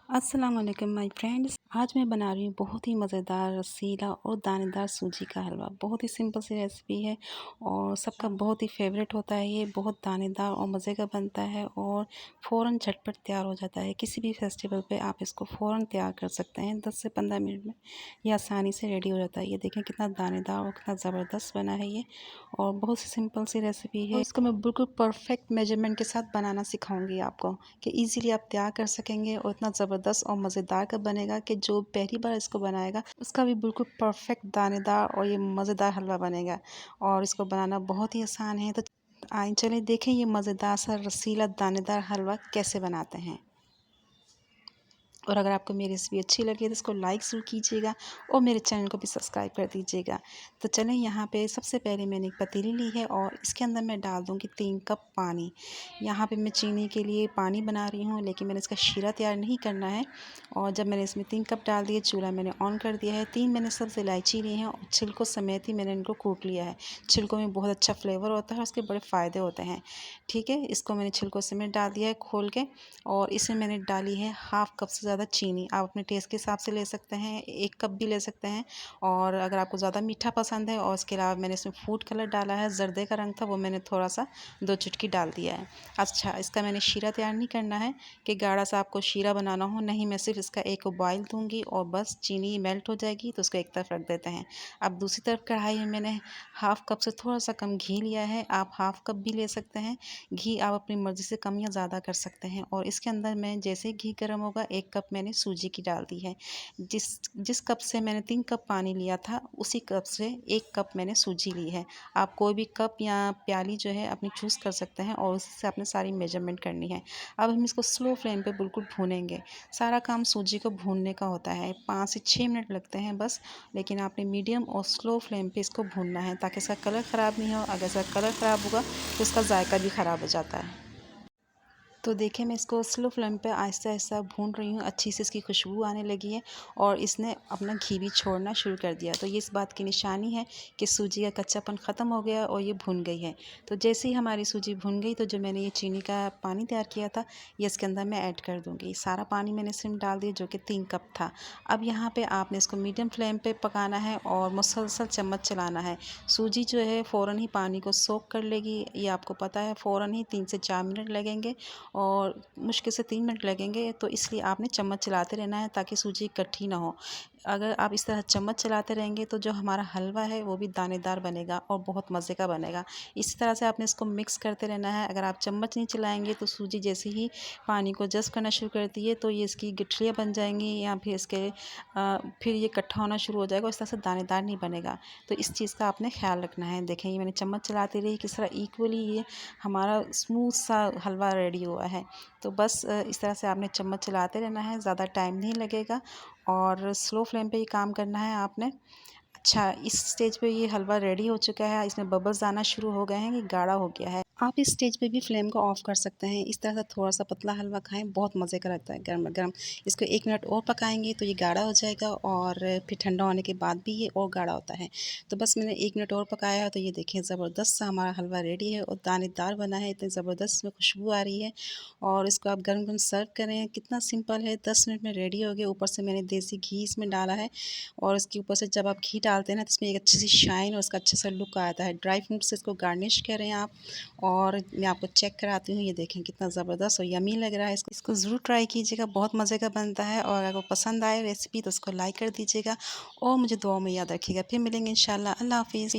अस्सलाम वालेकुम my friends. आज मैं बना रही हूँ बहुत ही मज़ेदार रसीला और दानेदार सूजी का हलवा। बहुत ही सिंपल सी रेसिपी है और सबका बहुत ही फेवरेट होता है। ये बहुत दानेदार और मज़े का बनता है और फ़ौरन झटपट तैयार हो जाता है। किसी भी फेस्टिवल पे आप इसको फ़ौरन तैयार कर सकते हैं। 10 से 15 मिनट में ये आसानी से रेडी हो जाता है। ये देखें कितना दानेदार और कितना ज़बरदस्त बना है ये, और बहुत सी सिंपल सी रेसिपी है। इसको मैं बिल्कुल परफेक्ट मेजरमेंट के साथ बनाना सिखाऊंगी आपको कि ईज़िली आप तैयार कर सकेंगे और इतना ज़बरदस्त और मज़ेदार का बनेगा कि जो पहली बार इसको बनाएगा उसका भी बिल्कुल परफेक्ट दानेदार और ये मज़ेदार हलवा बनेगा। और इसको बनाना बहुत ही आसान है। तो आइए चलें देखें ये मज़ेदार सा रसीला दानेदार हलवा कैसे बनाते हैं। और अगर आपको मेरी रेसिपी अच्छी लगे तो इसको लाइक ज़रूर कीजिएगा और मेरे चैनल को भी सब्सक्राइब कर दीजिएगा। तो चलें, यहाँ पे सबसे पहले मैंने एक पतीली ली है और इसके अंदर मैं डाल दूँगी 3 कप पानी। यहाँ पे मैं चीनी के लिए पानी बना रही हूँ, लेकिन मैंने इसका शीरा तैयार नहीं करना है। और जब मैंने इसमें 3 कप डाल दिए, चूल्हा मैंने ऑन कर दिया है। 3 मैंने सब्ज़ इलायची ली हैं और छिलकों समेत ही मैंने इनको कूट लिया है। छिलकों में बहुत अच्छा फ्लेवर होता है, उसके बड़े फ़ायदे होते हैं। ठीक है, इसको मैंने छिलकों समेत डाल दिया है खोल के। और इसमें मैंने डाली है हाफ़ कप से ज़्यादा चीनी। आप अपने टेस्ट के हिसाब से ले सकते हैं, 1 कप भी ले सकते हैं। और अगर आपको ज़्यादा मीठा पसंद है, और इसके अलावा मैंने इसमें फूड कलर डाला है, जर्दे का रंग था वो मैंने थोड़ा सा 2 चुटकी डाल दिया है। अच्छा, इसका मैंने शीरा तैयार नहीं करना है कि गाढ़ा सा आपको शीरा बनाना हो, नहीं, मैं सिर्फ इसका एक बॉयल दूंगी और बस चीनी मेल्ट हो जाएगी तो उसको एक तरफ रख देते हैं। अब दूसरी तरफ कढ़ाई में मैंने हाफ़ कप से थोड़ा सा कम घी लिया है, आप हाफ़ कप भी ले सकते हैं। घी आप अपनी मर्ज़ी से कम या ज़्यादा कर सकते हैं। और इसके अंदर मैं जैसे घी गर्म होगा 1 कप मैंने सूजी की डाल दी है। जिस जिस कप से मैंने 3 कप पानी लिया था, उसी कप से 1 कप मैंने सूजी ली है। आप कोई भी कप या प्याली जो है अपनी चूज़ कर सकते हैं और उसी से आपने सारी मेजरमेंट करनी है। अब हम इसको स्लो फ्लेम पे बिल्कुल भूनेंगे। सारा काम सूजी को भूनने का होता है, 5 से 6 मिनट लगते हैं बस। लेकिन आपने मीडियम और स्लो फ्लेम पे इसको भूनना है ताकि इसका कलर ख़राब नहीं हो। अगर इसका कलर ख़राब होगा तो इसका जायका भी ख़राब हो जाता है। तो देखिए, मैं इसको स्लो फ्लेम पे आहिस्ता-आहिस्ता भून रही हूँ। अच्छी से इसकी खुशबू आने लगी है और इसने अपना घी भी छोड़ना शुरू कर दिया। तो ये इस बात की निशानी है कि सूजी का कच्चापन ख़त्म हो गया और ये भुन गई है। तो जैसे ही हमारी सूजी भुन गई तो जो मैंने ये चीनी का पानी तैयार किया था, ये इसके अंदर मैं ऐड कर दूँगी। सारा पानी मैंने इसमें डाल दिया जो कि 3 कप था। अब यहाँ पे आपने इसको मीडियम फ्लेम पे पकाना है और मुसलसल चम्मच चलाना है। सूजी जो है फ़ौरन ही पानी को सोख कर लेगी, ये आपको पता है। फ़ौरन ही 3 से 4 मिनट लगेंगे और मुश्किल से 3 मिनट लगेंगे, तो इसलिए आपने चम्मच चलाते रहना है ताकि सूजी इकट्ठी ना हो। अगर आप इस तरह चम्मच चलाते रहेंगे तो जो हमारा हलवा है वो भी दानेदार बनेगा और बहुत मज़े का बनेगा। इसी तरह से आपने इसको मिक्स करते रहना है। अगर आप चम्मच नहीं चलाएंगे तो सूजी जैसे ही पानी को जज़्ब करना शुरू करती है तो ये इसकी गठरियाँ बन जाएंगी या फिर फिर ये इकट्ठा होना शुरू हो जाएगा और इस तरह से दानेदार नहीं बनेगा। तो इस चीज़ का आपने ख्याल रखना है। देखें, ये मैंने चम्मच चलाती रही, किस तरह इक्वली ये हमारा स्मूथ सा हलवा रेडी हुआ है। तो बस इस तरह से आपने चम्मच चलाते रहना है, ज़्यादा टाइम नहीं लगेगा और स्लो फ्लेम पे ही काम करना है आपने। अच्छा, इस स्टेज पे ये हलवा रेडी हो चुका है, इसमें बबल्स आना शुरू हो गए हैं, ये गाढ़ा हो गया है। आप इस स्टेज पे भी फ्लेम को ऑफ कर सकते हैं। इस तरह से थोड़ा-सा पतला हलवा खाएँ, बहुत मज़े का लगता है गरमा-गरम। इसको 1 मिनट और पकाएँगे तो ये गाढ़ा हो जाएगा और फिर ठंडा होने के बाद भी ये और गाढ़ा होता है। तो बस मैंने 1 मिनट और पकाया तो ये देखिए ज़बरदस्त सा हमारा हलवा रेडी है और दानेदार बना है, इतनी ज़बरदस्त इसमें खुशबू आ रही है। और इसको आप गरम-गरम सर्व करें, कितना सिंपल है, 10 मिनट में रेडी हो गया। ऊपर से मैंने देसी घी इसमें डाला है और इसके ऊपर से जब आप घी डालते हैं ना तो इसमें एक अच्छी सी शाइन और उसका अच्छा सा लुक आता है। ड्राई फ्रूट से इसको गार्निश करें आप। और मैं आपको चेक कराती हूँ, ये देखें कितना ज़बरदस्त और यम्मी लग रहा है। इसको ज़रूर ट्राई कीजिएगा, बहुत मज़े का बनता है। और अगर पसंद आए रेसिपी तो उसको लाइक कर दीजिएगा और मुझे दुआओं में याद रखिएगा। फिर मिलेंगे इंशाल्लाह। अल्लाह हाफ़िज़।